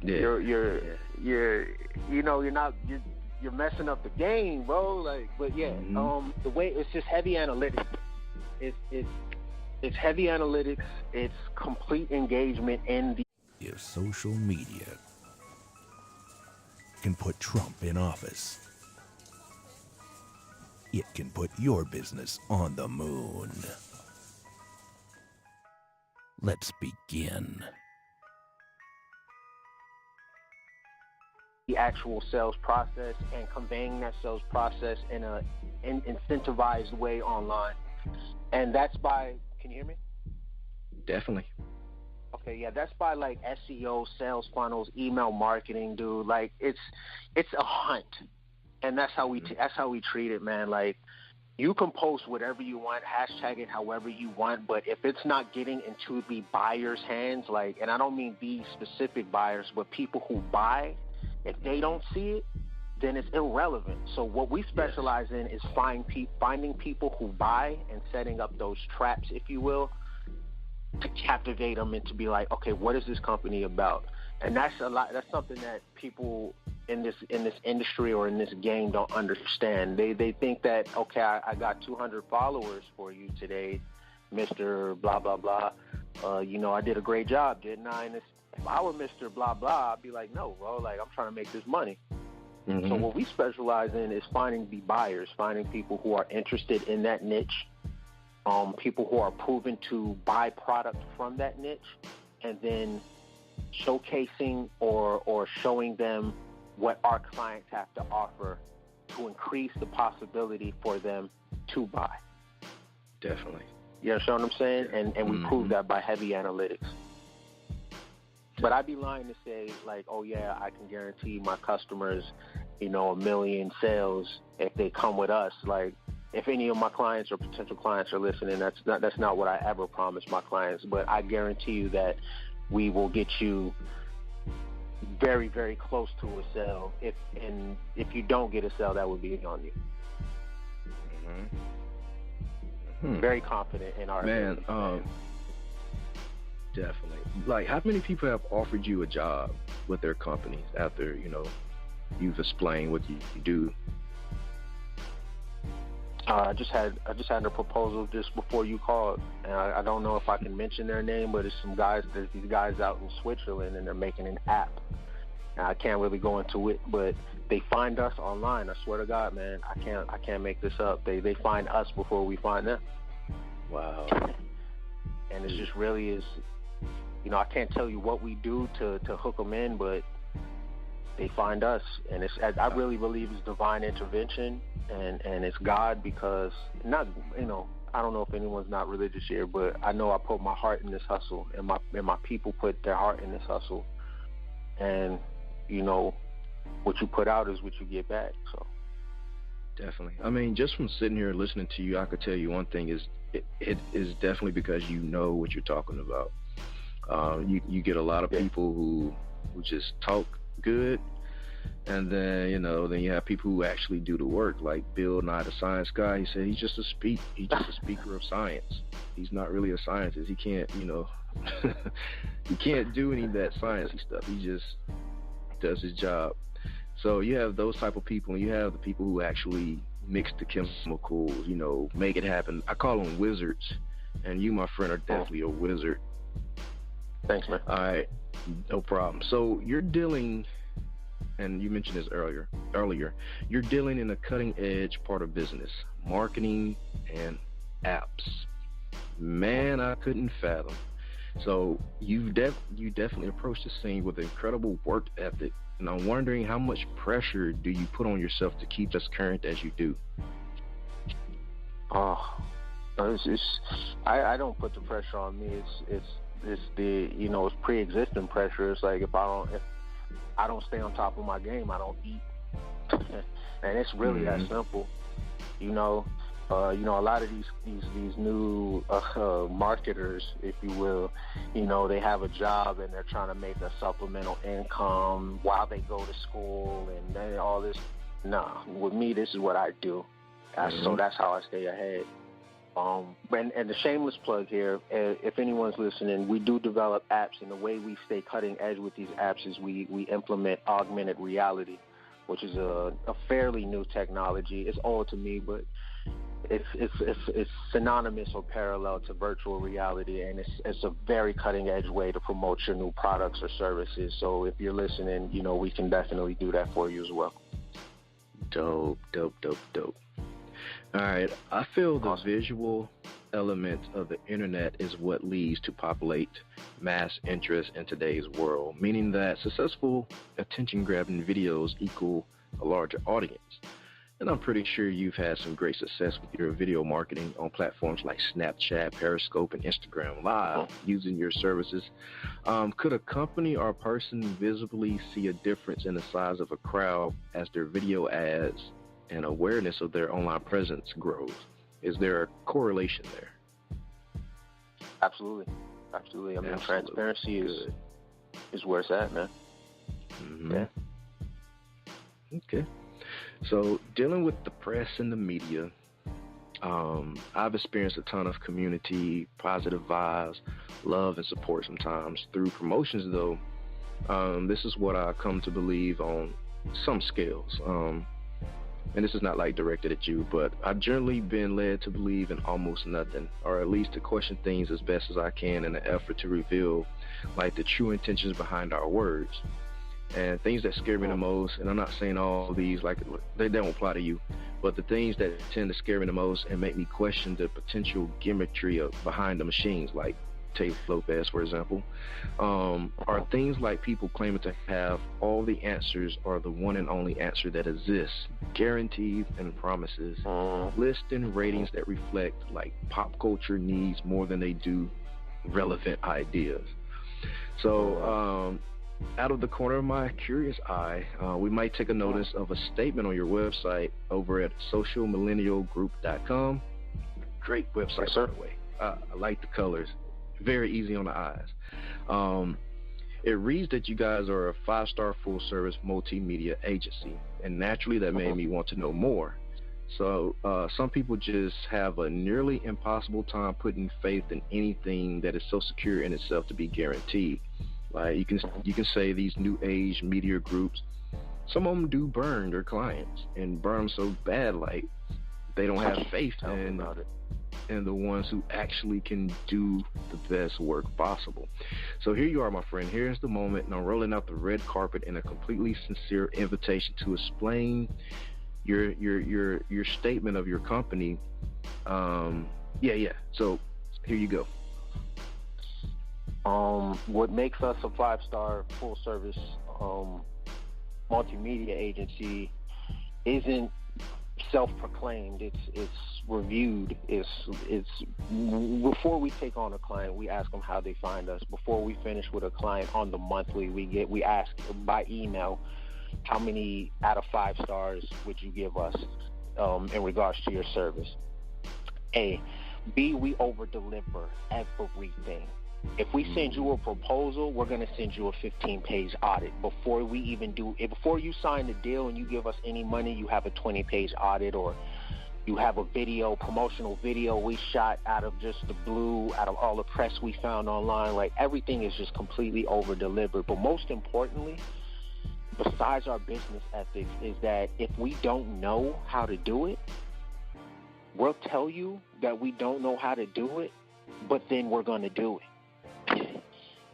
you're messing up the game, bro. Like, but yeah, the way it's just heavy analytics. It's heavy analytics. It's complete engagement in the. If social media can put Trump in office, it can put your business on the moon. Let's begin. The actual sales process and conveying that sales process in an incentivized way online. And that's by, can you hear me? Definitely. Okay, yeah, that's by like SEO, sales funnels, email marketing, dude. Like it's a hunt. And that's how we treat it, man. Like, you can post whatever you want, hashtag it however you want, but if it's not getting into the buyer's hands, like, and I don't mean these specific buyers, but people who buy, if they don't see it, then it's irrelevant. So what we specialize in is finding people who buy and setting up those traps, if you will, to captivate them and to be like, okay, what is this company about? And that's something that people in this industry or in this game don't understand. They think that, okay, I got 200 followers for you today, Mr. Blah, blah, blah. I did a great job, didn't I? And if I were Mr. Blah, blah, I'd be like, no, bro, like, I'm trying to make this money. Mm-hmm. So what we specialize in is finding the buyers, finding people who are interested in that niche, people who are proven to buy product from that niche, and then showcasing or showing them what our clients have to offer to increase the possibility for them to buy. Definitely. You understand what I'm saying? And we prove that by heavy analytics. But I'd be lying to say, like, oh, yeah, I can guarantee my customers, $1 million sales if they come with us. Like, if any of my clients or potential clients are listening, that's not what I ever promise my clients. But I guarantee you that we will get you very, very close to a sale. If you don't get a sale, that would be on you. Very confident in our ability. Definitely. Like, how many people have offered you a job with their companies after you've explained what you do? I just had a proposal just before you called, and I don't know if I can mention their name, but it's there's these guys out in Switzerland, and they're making an app. Now, I can't really go into it, but they find us online. I swear to God, man, I can't make this up. They find us before we find them. Wow. And it's just really is, I can't tell you what we do to hook them in, but they find us, and I really believe it's divine intervention, and it's God, because I don't know if anyone's not religious here, but I know I put my heart in this hustle, and my people put their heart in this hustle, and what you put out is what you get back. So definitely. I mean, just from sitting here listening to you, I could tell you one thing is it is definitely because you know what you're talking about. You get a lot of people who just talk good, and then then you have people who actually do the work, like Bill Nye, the science guy. He said he's just a speaker of science. He's not really a scientist. He can't he can't do any of that sciencey stuff. He just does his job. So you have those type of people, and you have the people who actually mix the chemicals, make it happen. I call them wizards, and you, my friend, are definitely a wizard. Thanks, man. All right, no problem. So you're dealing, and you mentioned this earlier, you're dealing in a cutting edge part of business, marketing and apps. Man, I couldn't fathom. So you definitely approached the scene with incredible work ethic, and I'm wondering, how much pressure do you put on yourself to keep as current as you do? I don't put the pressure on me. It's the it's pre-existing pressure. It's like if I don't stay on top of my game, I don't eat, and it's really that simple. A lot of these new marketers, if you will, they have a job and they're trying to make a supplemental income while they go to school and then all this. Nah, with me, this is what I do. So that's how I stay ahead. And the shameless plug here, if anyone's listening, we do develop apps, and the way we stay cutting edge with these apps is we implement augmented reality, which is a fairly new technology. It's old to me, but it's synonymous or parallel to virtual reality, and it's a very cutting edge way to promote your new products or services. So if you're listening, we can definitely do that for you as well. Dope. All right, I feel the visual element of the internet is what leads to populate mass interest in today's world, meaning that successful attention-grabbing videos equal a larger audience. And I'm pretty sure you've had some great success with your video marketing on platforms like Snapchat, Periscope, and Instagram Live using your services. Could a company or a person visibly see a difference in the size of a crowd as their video ads and awareness of their online presence grows? Is there a correlation there? Absolutely. I mean, transparency is where it's at, man. Mm-hmm. Yeah. Okay. So dealing with the press and the media, I've experienced a ton of community, positive vibes, love, and support sometimes. Through promotions, though, this is what I come to believe on some scales. And this is not like directed at you, but I've generally been led to believe in almost nothing, or at least to question things as best as I can in an effort to reveal like the true intentions behind our words. And things that scare me the most, and I'm not saying all these like they don't apply to you, but the things that tend to scare me the most and make me question the potential gimmickry behind the machines, like Tape Lopez, for example, are things like people claiming to have all the answers or the one and only answer that exists, guarantees and promises, listing ratings that reflect like pop culture needs more than they do relevant ideas. So out of the corner of my curious eye, we might take a notice of a statement on your website over at socialmillennialgroup.com. Great website, by the way. I like the colors. Very easy on the eyes. It reads that you guys are a 5-star full-service multimedia agency, and naturally that made me want to know more. So some people just have a nearly impossible time putting faith in anything that is so secure in itself to be guaranteed. Like you can say these new age media groups, some of them do burn their clients and burn them so bad like they don't have faith in the ones who actually can do the best work possible. So here you are, my friend. Here's the moment, and I'm rolling out the red carpet in a completely sincere invitation to explain your statement of your company. So here you go. What makes us a 5-star full-service multimedia agency isn't self-proclaimed. It's reviewed. It's before we take on a client, we ask them how they find us. Before we finish with a client on the monthly, we ask by email, how many out of 5 stars would you give us in regards to your service? A. B, we over-deliver everything. If we send you a proposal, we're going to send you a 15-page audit. Before you sign the deal and you give us any money, you have a 20-page audit, or you have a promotional video we shot out of just the blue, out of all the press we found online. Like, everything is just completely over-delivered. But most importantly, besides our business ethics, is that if we don't know how to do it, we'll tell you that we don't know how to do it, but then we're going to do it.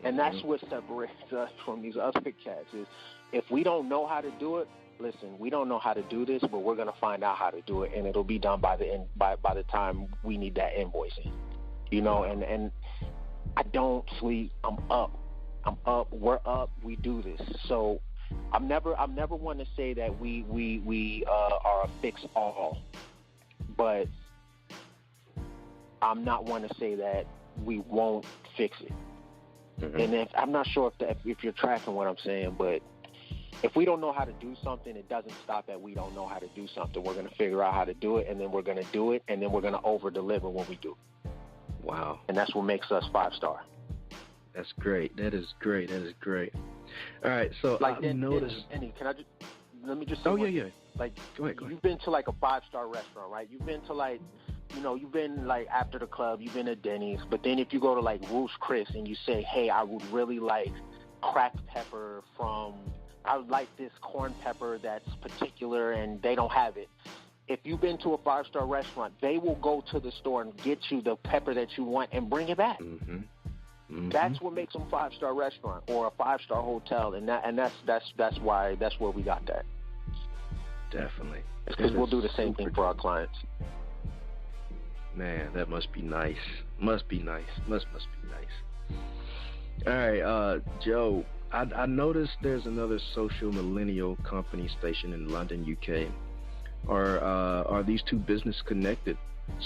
And that's what separates us from these other cats is if we don't know how to do it, listen, we don't know how to do this, but we're going to find out how to do it, and it'll be done by the time we need that invoicing. And I don't sleep. I'm up. We're up. We do this. So I'm never one to say that we are a fix all, but I'm not one to say that we won't fix it. And I'm not sure if you're tracking what I'm saying, but if we don't know how to do something, it doesn't stop at we don't know how to do something. We're going to figure out how to do it, and then we're going to do it, and then we're going to over-deliver when we do. Wow. And that's what makes us 5-star. That's great. That is great. All right, so like, I noticed... let me just say yeah. Like, go ahead. You've been to like a 5-star restaurant, right? You've been to like you've been like after the club, you've been at Denny's, but then if you go to like Ruth's Chris and you say, hey, I would really like cracked pepper I would like this corn pepper that's particular and they don't have it. If you've been to a 5-star restaurant, they will go to the store and get you the pepper that you want and bring it back. Mm-hmm. Mm-hmm. That's what makes them 5-star restaurant or a 5-star hotel, and that's where we got that. Definitely. Because we'll do the same thing for our clients. Man, that must be nice. Must be nice. Must be nice. All right, Joe, I noticed there's another social millennial company stationed in London, UK. Are these two business connected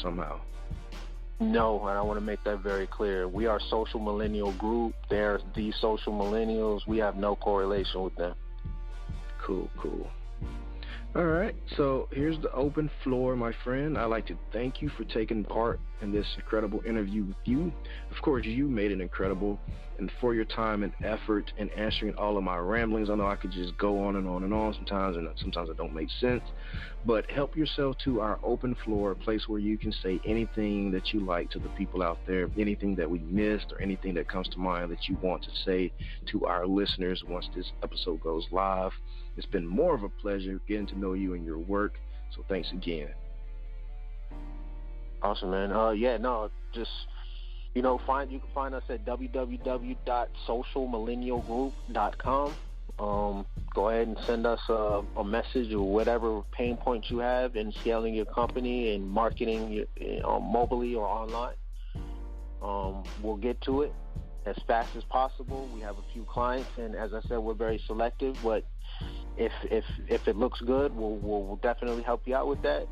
somehow? No, and I want to make that very clear. We are Social Millennial Group. They're the Social Millennials. We have no correlation with them. Cool. All right, so here's the open floor, my friend. I'd like to thank you for taking part in this incredible interview with you. Of course, you made it incredible, and for your time and effort in answering all of my ramblings. I know I could just go on and on and on sometimes, and sometimes it don't make sense, but help yourself to our open floor, a place where you can say anything that you like to the people out there, anything that we missed or anything that comes to mind that you want to say to our listeners once this episode goes live. It's been more of a pleasure getting to know you and your work, so thanks again. Awesome, man. Just you can find us at www.socialmillennialgroup.com. Go ahead and send us a message or whatever pain points you have in scaling your company and marketing mobily or online. We'll get to it as fast as possible. We have a few clients, and as I said, we're very selective, but if it looks good, we'll definitely help you out with that.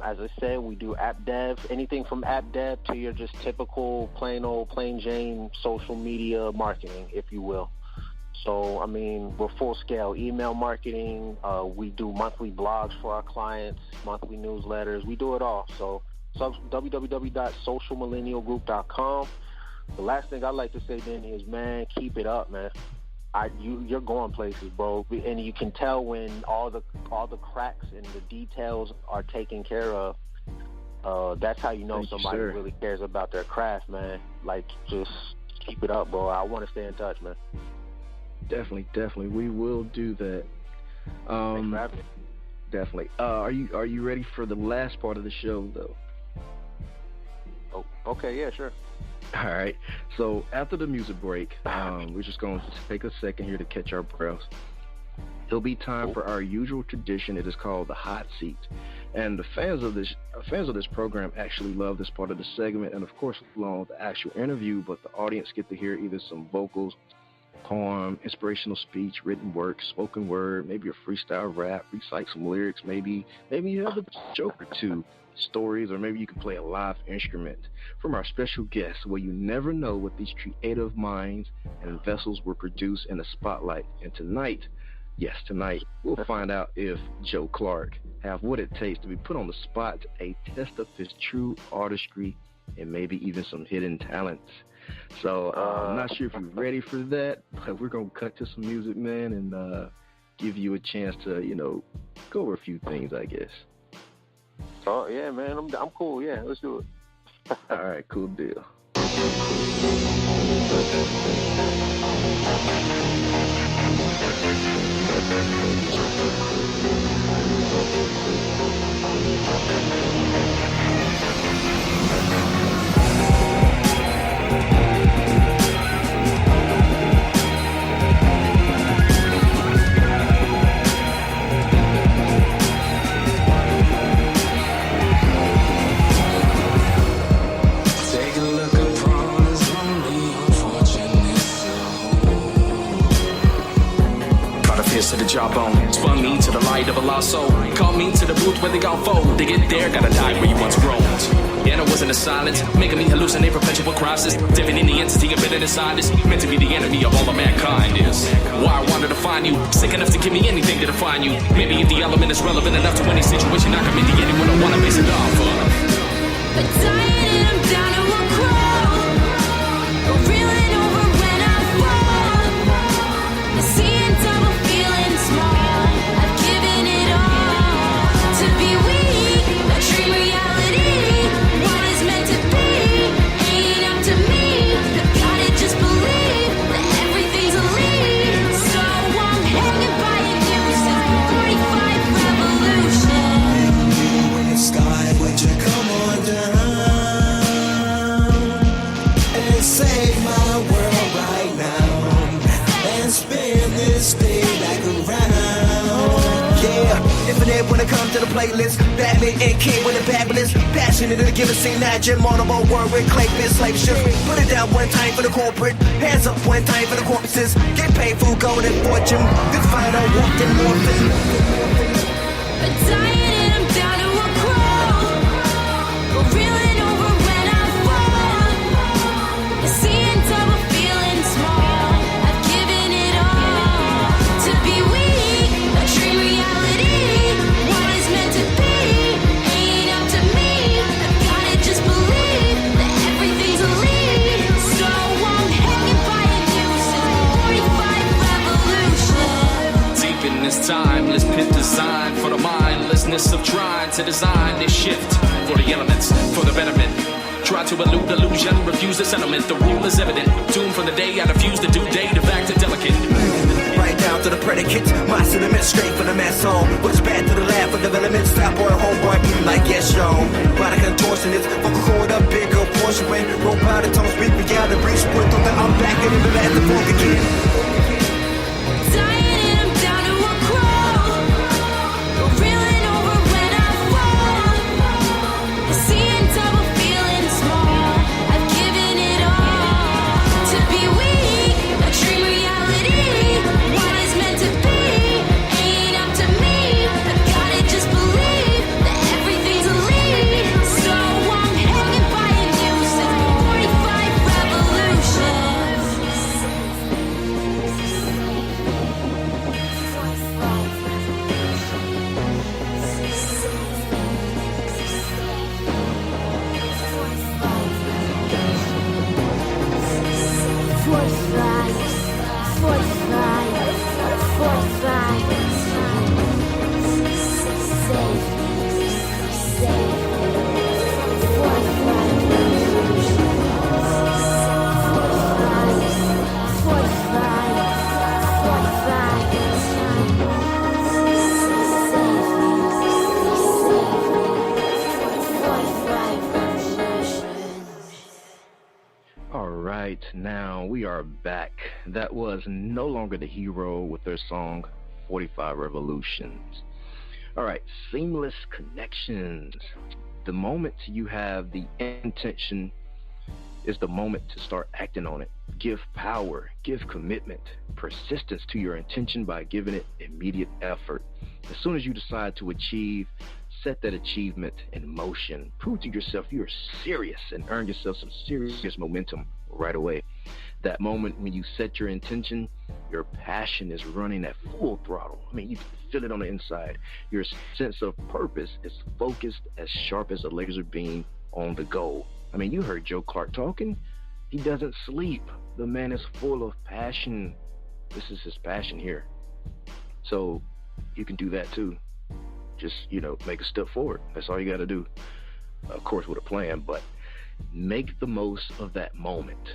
As I said, we do app dev, anything from app dev to your just typical plain Jane social media marketing, if you will. So, I mean, we're full scale email marketing. We do monthly blogs for our clients, monthly newsletters. We do it all. So www.socialmillennialgroup.com. The last thing I'd like to say then is, man, keep it up, man. You're going places, bro, and you can tell when all the cracks and the details are taken care of. That's how you know somebody really cares about their craft, man. Like, just keep it up, bro. I want to stay in touch, man. Definitely, we will do that. Thanks for having me. Definitely. Are you ready for the last part of the show, though? Oh, okay, yeah, sure. All right. So after the music break, we're just going to take a second here to catch our breaths. It'll be time for our usual tradition. It is called the hot seat, and the fans of this program actually love this part of the segment, and of course, along with the actual interview. But the audience get to hear either some vocals, poem, inspirational speech, written work, spoken word, maybe a freestyle rap, recite some lyrics, maybe you have a joke or two, stories, or maybe you can play a live instrument from our special guests, where you never know what these creative minds and vessels will produce in the spotlight. And tonight, we'll find out if Joe Clark have what it takes to be put on the spot, a test of his true artistry and maybe even some hidden talents. So I'm not sure if you're ready for that, but we're going to cut to some music, man, and give you a chance to, go over a few things, I guess. Oh, yeah, man, I'm cool. Yeah, let's do it. All right, cool deal. To the jawbone, spun me to the light of a lost soul. Call me to the booth where they gon' fold. To get there, gotta die where you once roamed. And it wasn't a silence, making me hallucinate perpetual crisis. Dipping in the entity of bitter inside is meant to be the enemy of all of mankind is why I wanted to find you, sick enough to give me anything to define you. Maybe if the element is relevant enough to any situation, I can be the anyone I wanna base it off of. But dying and I'm down to one crawl, reeling over when I fall. Seeing double, feeling small. I've given it all to be weak, a dream reality. this day back around. Yeah, infinite when it comes to the playlist. Batman and King with a fabulous. Passionate to give a scene that Jim Monobo word with clay fist slave shift. Put it down one time for the corporate. Hands up one time for the corpses. Get paid for gold and fortune. This final walking morphin'. But dying and I'm down to a crawl. But reeling over when I fall. Seeing double, feeling small. I've given it all to be weak. A dream reality. What is meant to be ain't up to me. I gotta just believe that everything's a lead. So I'm hanging by a noose in 45 revolution. Deep in this timeless pit design for the mindlessness of trying to design this shift for the elements, for the betterment. Try to elude illusion, refuse the settlement. The rule is evident. Doomed from the day I diffuse the due date of act delicate. Right down to the predicates. My sentiments straight from the mass home. What's bad to the lab for development? Stop boy, homeboy, like yes, yo. Body contortionist, vocal cord up, big up portion. When rope out the tongue, speak, we gotta reach. Put on the I'm back and even at the fork again. Dying and I'm down to a crawl. But reeling over when I fall. Seeing double, feeling small. I've given it all to be weak. A dream reality. What is meant to be ain't up to me. I gotta just believe that everything's a lead. So I'm hanging by a noose in 45 revolutions. All right, now we are back. That was No Longer the Hero with their song 45 Revolutions. All right, seamless connections. The moment you have the intention is the moment to start acting on it. Give power, give commitment, persistence to your intention by giving it immediate effort. As soon as you decide to achieve, set that achievement in motion. Prove to yourself you're serious and earn yourself some serious momentum right away. That moment when you set your intention, your passion is running at full throttle. I mean, you can feel it on the inside. Your sense of purpose is focused, as sharp as a laser beam on the goal. I mean, you heard Joe Clark talking. He doesn't sleep. The man is full of passion. This is his passion here. So you can do that too. Just, make a step forward. That's all you got to do. Of course, with a plan, but make the most of that moment,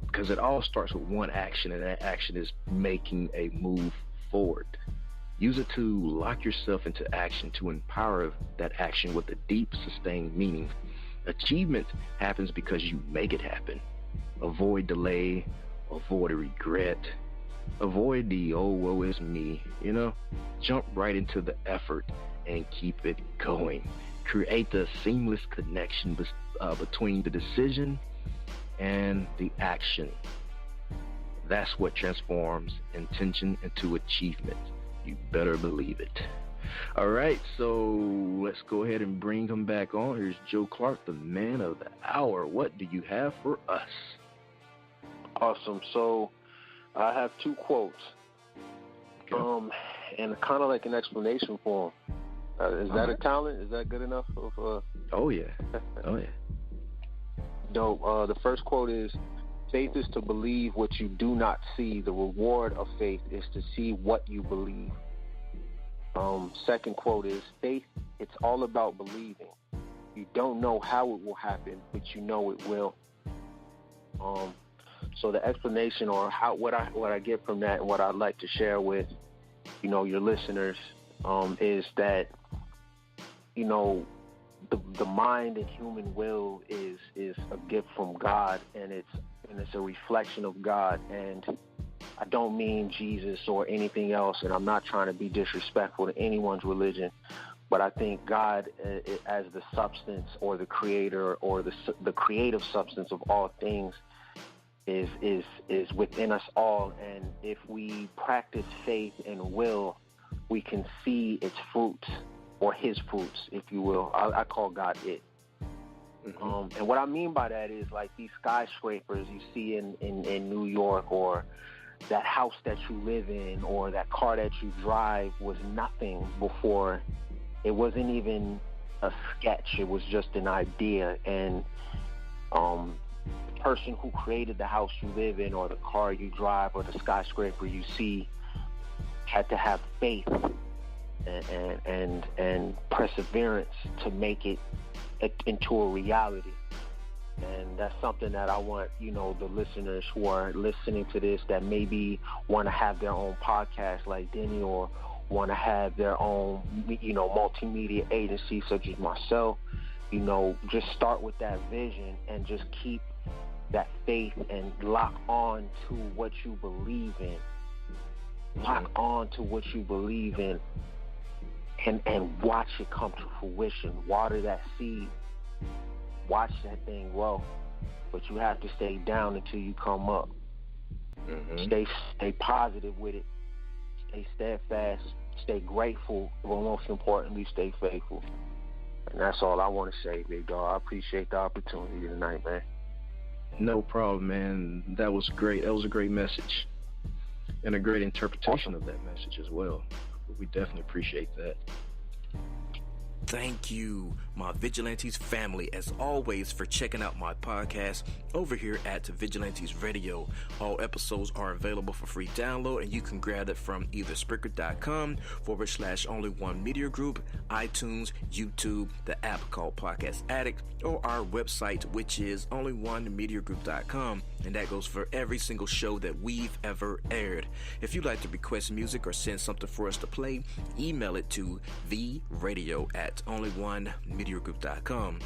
because it all starts with one action, and that action is making a move forward. Use it to lock yourself into action, to empower that action with a deep, sustained meaning. Achievement happens because you make it happen. Avoid delay, avoid regret, avoid the "oh, woe is me," Jump right into the effort and keep it going. Create the seamless connection between the decision and the action. That's what transforms intention into achievement. You better believe it. All right, so let's go ahead and bring him back on. Here's Joe Clark, the man of the hour. What do you have for us? Awesome. So I have two quotes, and kind of like an explanation for them. Is that a talent? Is that good enough? Oh, yeah. Oh, yeah. Dope. The first quote is, faith is to believe what you do not see. The reward of faith is to see what you believe. Second quote is, faith, it's all about believing. You don't know how it will happen, but you know it will. So the explanation, or what I get from that, and what I'd like to share with your listeners, is that the mind and human will is a gift from God, and it's a reflection of God, and I don't mean Jesus or anything else, and I'm not trying to be disrespectful to anyone's religion, but I think God, as the substance or the creator or the creative substance of all things, is within us all. And if we practice faith and will, we can see its fruits, or his fruits, if you will. I call God it. Mm-hmm. And what I mean by that is like these skyscrapers you see in New York, or that house that you live in, or that car that you drive was nothing before. It wasn't even a sketch. It was just an idea. And the person who created the house you live in, or the car you drive, or the skyscraper you see, had to have faith and perseverance to make it into a reality. And that's something that I want, the listeners who are listening to this that maybe want to have their own podcast like Denny, or want to have their own, multimedia agency such as myself, just start with that vision and just keep that faith and lock on to what you believe in. Lock on to what you believe in and watch it come to fruition. Water that seed. Watch that thing grow, but you have to stay down until you come up. Mm-hmm. Stay positive with it. Stay steadfast. Stay grateful. But most importantly, stay faithful. And that's all I want to say, big dog. I appreciate the opportunity tonight, man. No problem, man. That was great. That was a great message, and a great interpretation of that message as well. We definitely appreciate that. Thank you, my Vigilantes family, as always, for checking out my podcast over here at Vigilantes Radio. All episodes are available for free download, and you can grab it from either Spreaker.com/Only1Media Group, iTunes, YouTube, the app called Podcast Addict, or our website, which is onlyonemediagroup.com, and that goes for every single show that we've ever aired. If you'd like to request music or send something for us to play, email it to theradio@onlyonemediagroup.com.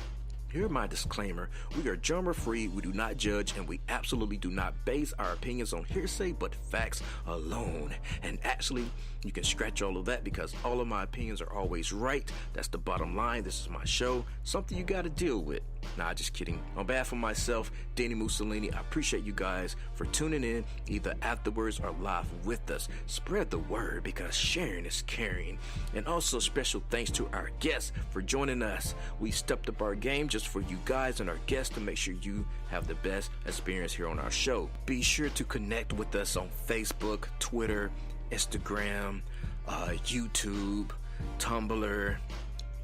Here's my disclaimer. We are genre-free, we do not judge, and we absolutely do not base our opinions on hearsay, but facts alone. And actually, you can scratch all of that, because all of my opinions are always right. That's the bottom line. This is my show, something you got to deal with. Nah, just kidding. On behalf of myself, Danny Mussolini, I appreciate you guys for tuning in, either afterwards or live with us. Spread the word, because sharing is caring. And also, special thanks to our guests for joining us. We stepped up our game just for you guys and our guests to make sure you have the best experience here on our show. Be sure to connect with us on Facebook, Twitter, Instagram, YouTube, Tumblr.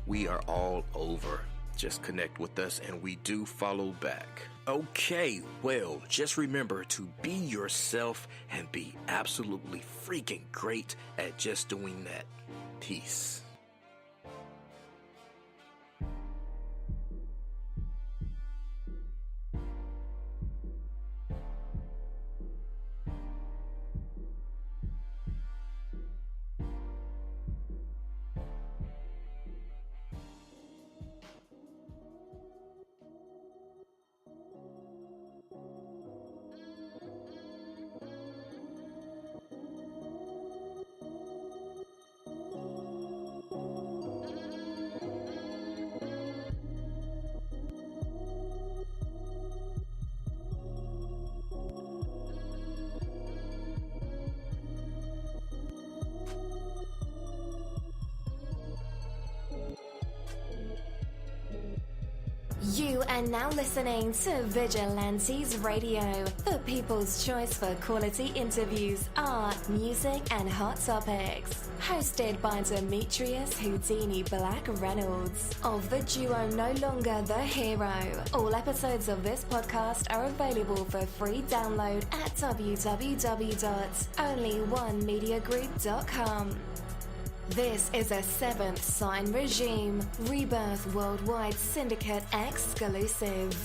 We are all over. Just connect with us, and we do follow back. Okay, well, just remember to be yourself and be absolutely freaking great at just doing that. Peace. You are now listening to Vigilantes Radio, the people's choice for quality interviews, art, music, and hot topics. Hosted by Demetrius Houdini Black Reynolds of the duo No Longer the Hero. All episodes of this podcast are available for free download at www.onlyonemediagroup.com. This is a Seventh Sign Regime Rebirth Worldwide Syndicate exclusive.